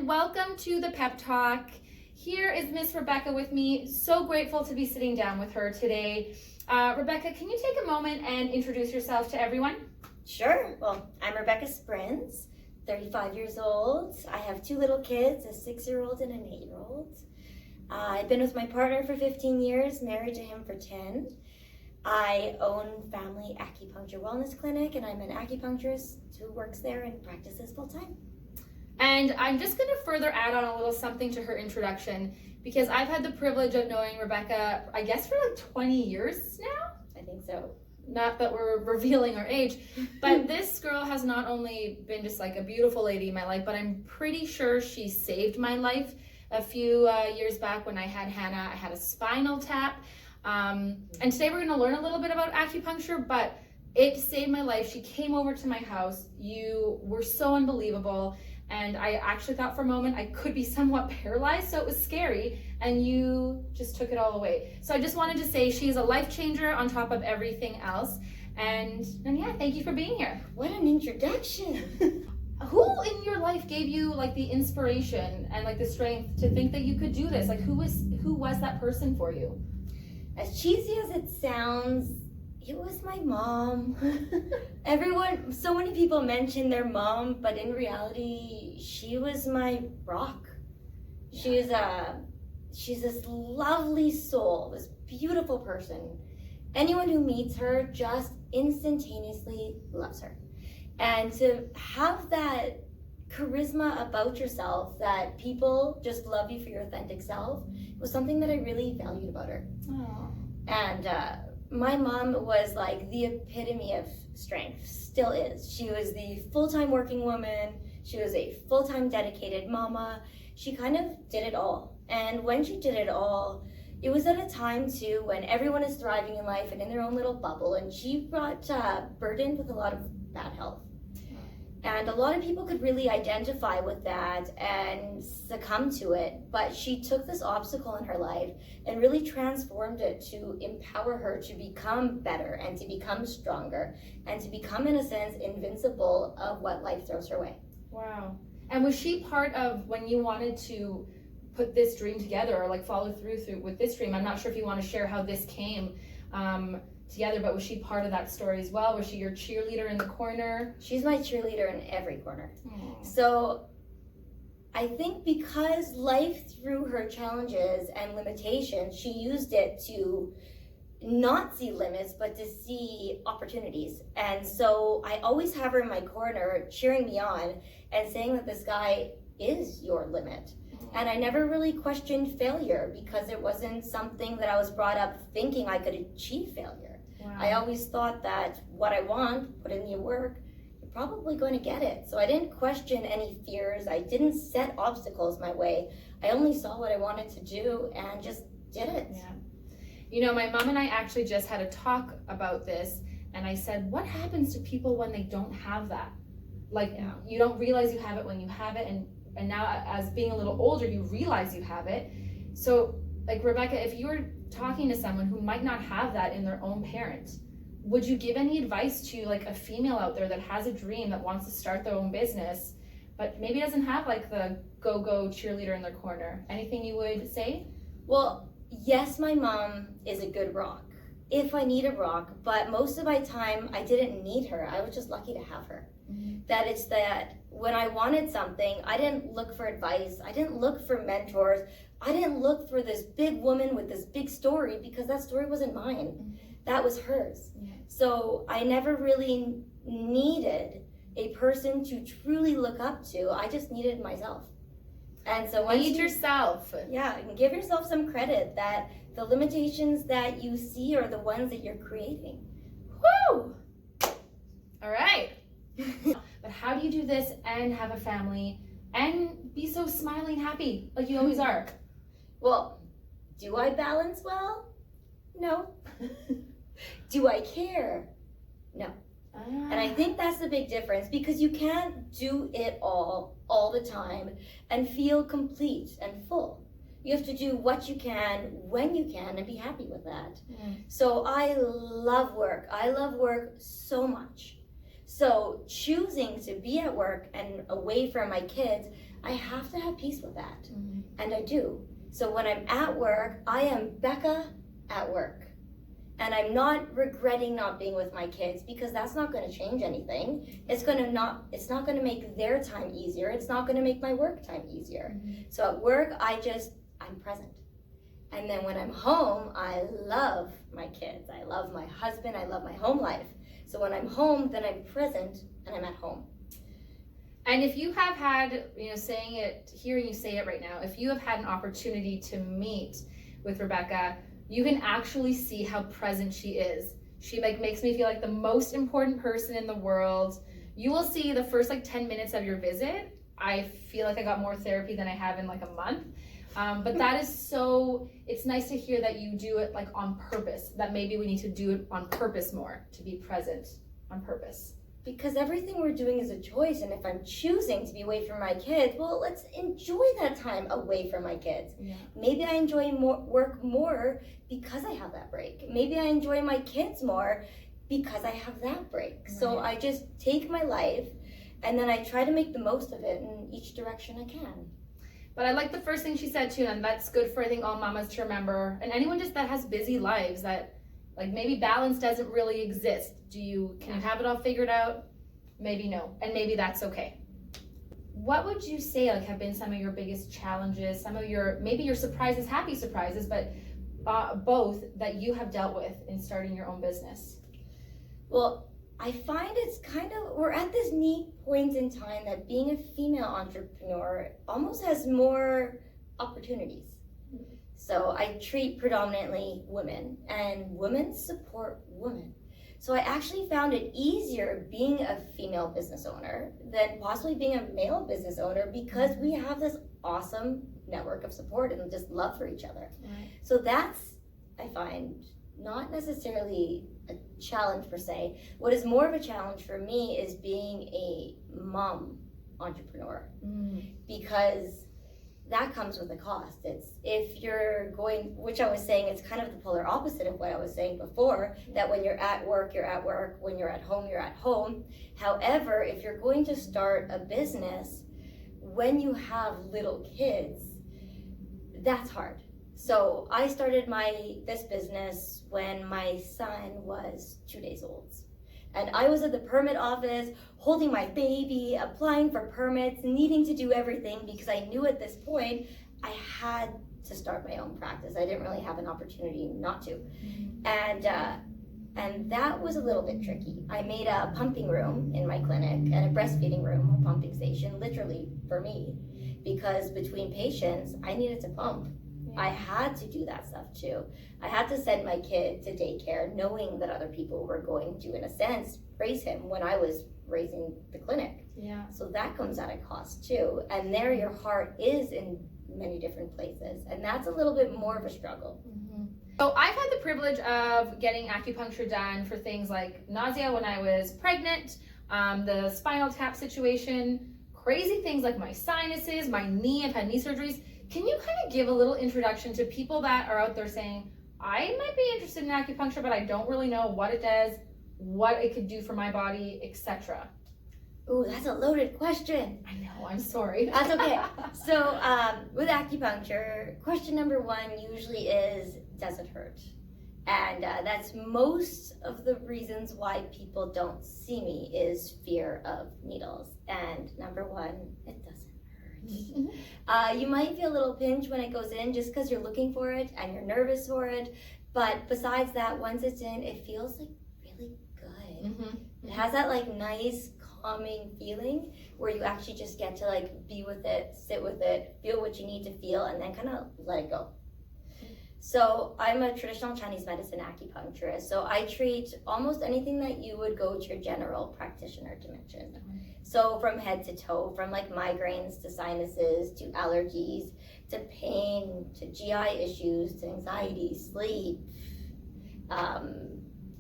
everyone. Welcome to the Pep Talk. Here is Miss Rebecca with me. So grateful to be sitting down with her today. Rebecca, can you take a moment and introduce yourself to everyone? Sure. Well, I'm Rebecca Sprintz, 35 years old. I have two little kids, a 6-year-old and an 8-year-old. I've been with my partner for 15 years, married to him for 10. I own Family Acupuncture Wellness Clinic, and I'm an acupuncturist who works there and practices full-time. And I'm just going to further add on a little something to her introduction, because I've had the privilege of knowing Rebecca, I guess, for like 20 years now? I think so. Not that we're revealing our age, but this girl has not only been just like a beautiful lady in my life, but I'm pretty sure she saved my life a few years back when I had Hannah. I had a spinal tap. And today we're going to learn a little bit about acupuncture, but it saved my life. She came over to my house. You were so unbelievable. And I actually thought for a moment I could be somewhat paralyzed, so it was scary, and you just took it all away. So I just wanted to say she's a life changer on top of everything else. And yeah, thank you for being here. What an introduction. Who in your life gave you like the inspiration and like the strength to think that you could do this? Like who was that person for you? As cheesy as it sounds, it was my mom. So many people mention their mom, but in reality, she was my rock. She's this lovely soul, this beautiful person. Anyone who meets her just instantaneously loves her. And to have that charisma about yourself, that people just love you for your authentic self, was something that I really valued about her. Oh. And my mom was like the epitome of strength, still is. She was the full-time working woman. She was a full-time dedicated mama. She kind of did it all. And when she did it all, it was at a time too when everyone is thriving in life and in their own little bubble. And she brought burdened with a lot of bad health. And a lot of people could really identify with that and succumb to it. But she took this obstacle in her life and really transformed it to empower her to become better and to become stronger and to become, in a sense, invincible of what life throws her way. Wow. And was she part of when you wanted to put this dream together or like follow through with this dream? I'm not sure if you want to share how this came together, but was she part of that story as well? Was she your cheerleader in the corner? She's my cheerleader in every corner. Aww. So I think because life threw her challenges and limitations, she used it to not see limits, but to see opportunities. And so I always have her in my corner cheering me on and saying that the sky is your limit. And I never really questioned failure because it wasn't something that I was brought up thinking I could achieve failure. Wow. I always thought that what I want, put in the work, you're probably going to get it. So I didn't question any fears. I didn't set obstacles my way. I only saw what I wanted to do and just did it. Yeah. You know, my mom and I actually just had a talk about this, and I said, what happens to people when they don't have that? Like, you don't realize you have it when you have it, and now as being a little older, you realize you have it. So, like, Rebecca, if you were talking to someone who might not have that in their own parent, would you give any advice to like a female out there that has a dream, that wants to start their own business, but maybe doesn't have like the go-go cheerleader in their corner? Anything you would say? Well, yes, my mom is a good rock if I need a rock, but most of my time I didn't need her. I was just lucky to have her. Mm-hmm. That it's that when I wanted something, I didn't look for advice. I didn't look for mentors. I didn't look for this big woman with this big story, because that story wasn't mine. Mm-hmm. That was hers. Yeah. So I never really needed a person to truly look up to. I just needed myself. And so once yourself. Yeah, and give yourself some credit that the limitations that you see are the ones that you're creating. Woo! All right. But how do you do this and have a family and be so smiling, happy like you always are? Well, do I balance well? No. Do I care? No. And I think that's the big difference, because you can't do it all the time and feel complete and full. You have to do what you can, when you can, and be happy with that. So I love work. I love work so much. So choosing to be at work and away from my kids, I have to have peace with that. And I do. So when I'm at work, I am Becca at work. And I'm not regretting not being with my kids, because that's not going to change anything. It's not going to make their time easier. It's not going to make my work time easier. So at work, I'm present. And then when I'm home, I love my kids. I love my husband. I love my home life. So when I'm home, then I'm present and I'm at home. And if you have had, hearing you say it right now, if you have had an opportunity to meet with Rebecca, you can actually see how present she is. She makes me feel like the most important person in the world. You will see the first 10 minutes of your visit, I feel like I got more therapy than I have in a month. But that is it's nice to hear that you do it on purpose, that maybe we need to do it on purpose more, to be present on purpose. Because everything we're doing is a choice, and if I'm choosing to be away from my kids, well, let's enjoy that time away from my kids. Yeah. Maybe I enjoy work more because I have that break. Maybe I enjoy my kids more because I have that break. Right. So I just take my life, and then I try to make the most of it in each direction I can. But I like the first thing she said too, and that's good for, I think, all mamas to remember, and anyone just that has busy lives, that maybe balance doesn't really exist. Can you have it all figured out? Maybe no, and maybe that's okay. What would you say have been some of your biggest challenges, some of maybe your surprises, happy surprises, but both that you have dealt with in starting your own business? Well, I find we're at this neat point in time that being a female entrepreneur almost has more opportunities. So I treat predominantly women, and women support women. So I actually found it easier being a female business owner than possibly being a male business owner, because we have this awesome network of support and just love for each other. Right. So that's, I find, not necessarily a challenge per se. What is more of a challenge for me is being a mom entrepreneur, because that comes with a cost. It's if you're going, which I was saying, it's kind of the polar opposite of what I was saying before, that when you're at work, you're at work, when you're at home, you're at home. However, if you're going to start a business when you have little kids, that's hard. So I started this business when my son was 2 days old. And I was at the permit office, holding my baby, applying for permits, needing to do everything, because I knew at this point I had to start my own practice. I didn't really have an opportunity not to. And that was a little bit tricky. I made a pumping room in my clinic and a breastfeeding room, a pumping station, literally for me, because between patients, I needed to pump. I had to do that stuff too. I had to send my kid to daycare knowing that other people were going to, in a sense, raise him when I was raising the clinic. Yeah. So that comes at a cost too. And there your heart is in many different places. And that's a little bit more of a struggle. So I've had the privilege of getting acupuncture done for things like nausea when I was pregnant, the spinal tap situation, crazy things like my sinuses, my knee. I've had knee surgeries. Can you kind of give a little introduction to people that are out there saying, I might be interested in acupuncture, but I don't really know what it does, what it could do for my body, etc.? Ooh, that's a loaded question. I know, I'm sorry. That's okay. So with acupuncture, question number one usually is, does it hurt? And that's most of the reasons why people don't see me is fear of needles. And number one, it doesn't. You might feel a little pinch when it goes in just because you're looking for it and you're nervous for it, but besides that, once it's in, it feels really good. It has that nice calming feeling where you actually just get to be with it, sit with it, feel what you need to feel, and then kind of let it go. So I'm a traditional Chinese medicine acupuncturist, so I treat almost anything that you would go to your general practitioner to mention. So from head to toe, from migraines to sinuses to allergies to pain to GI issues to anxiety, sleep,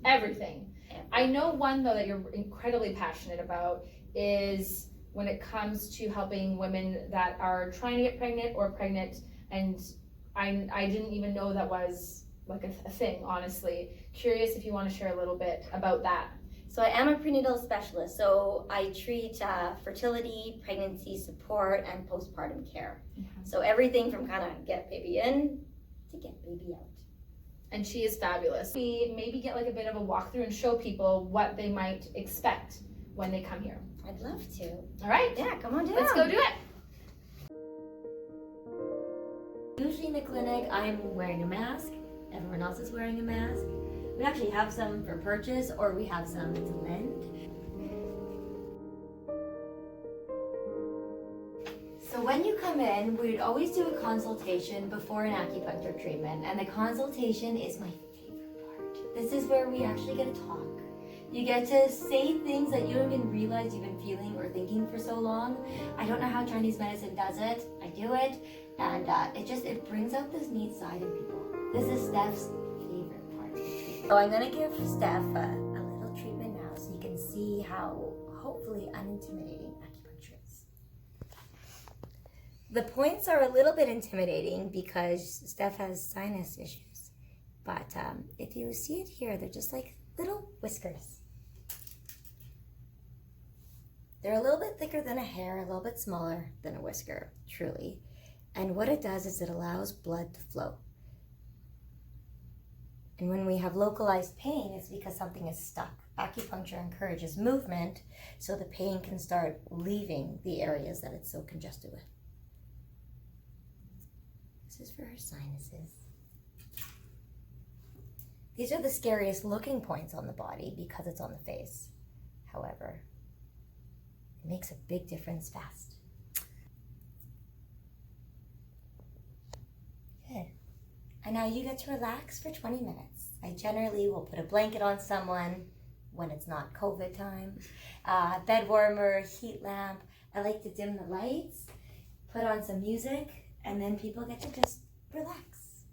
everything. I know one though that you're incredibly passionate about is when it comes to helping women that are trying to get pregnant or pregnant, and I didn't even know that was a thing, honestly. Curious if you want to share a little bit about that. So I am a prenatal specialist. So I treat fertility, pregnancy support, and postpartum care. So everything from kind of get baby in to get baby out. And she is fabulous. We maybe get like a bit of a walkthrough and show people what they might expect when they come here. I'd love to. All right. Yeah, come on down. Let's go do it. Usually in the clinic, I'm wearing a mask. Everyone else is wearing a mask. We actually have some for purchase, or we have some to lend. So when you come in, we'd always do a consultation before an acupuncture treatment, and the consultation is my favorite part. This is where we actually get to talk. You get to say things that you don't even realize you've been feeling or thinking for so long. I don't know how Chinese medicine does it. I do it, and it brings out this neat side in people. This is Steph's favorite part of the treatment. So I'm gonna give Steph a little treatment now, so you can see how hopefully unintimidating acupuncture is. The points are a little bit intimidating because Steph has sinus issues, but if you see it here, they're just like little whiskers. They're a little bit thicker than a hair, a little bit smaller than a whisker, truly. And what it does is it allows blood to flow. And when we have localized pain, it's because something is stuck. Acupuncture encourages movement so the pain can start leaving the areas that it's so congested with. This is for her sinuses. These are the scariest looking points on the body because it's on the face. However, it makes a big difference fast. Good. And now you get to relax for 20 minutes. I generally will put a blanket on someone when it's not COVID time. Bed warmer, heat lamp. I like to dim the lights, put on some music, and then people get to just relax.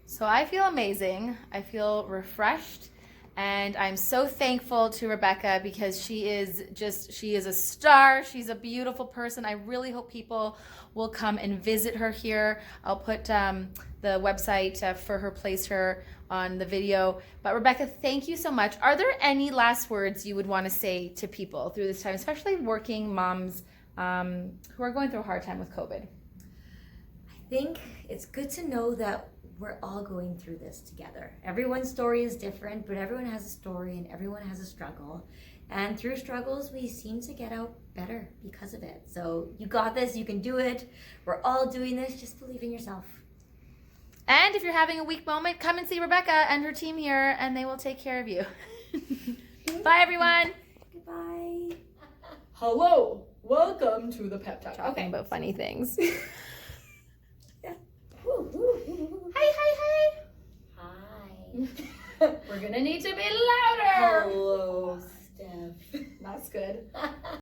So I feel amazing. I feel refreshed. And I'm so thankful to Rebecca because she is a star. She's a beautiful person. I really hope people will come and visit her here. I'll put the website for her place here on the video. But Rebecca, thank you so much. Are there any last words you would want to say to people through this time, especially working moms who are going through a hard time with COVID? I think it's good to know that we're all going through this together. Everyone's story is different, but everyone has a story and everyone has a struggle. And through struggles, we seem to get out better because of it. So you got this, you can do it. We're all doing this, just believe in yourself. And if you're having a weak moment, come and see Rebecca and her team here and they will take care of you. Bye everyone. Goodbye. Hello, welcome to the Pep Talk. Talking about funny things. Hi. Hi. We're gonna need to be louder. Hello, Steph. That's good.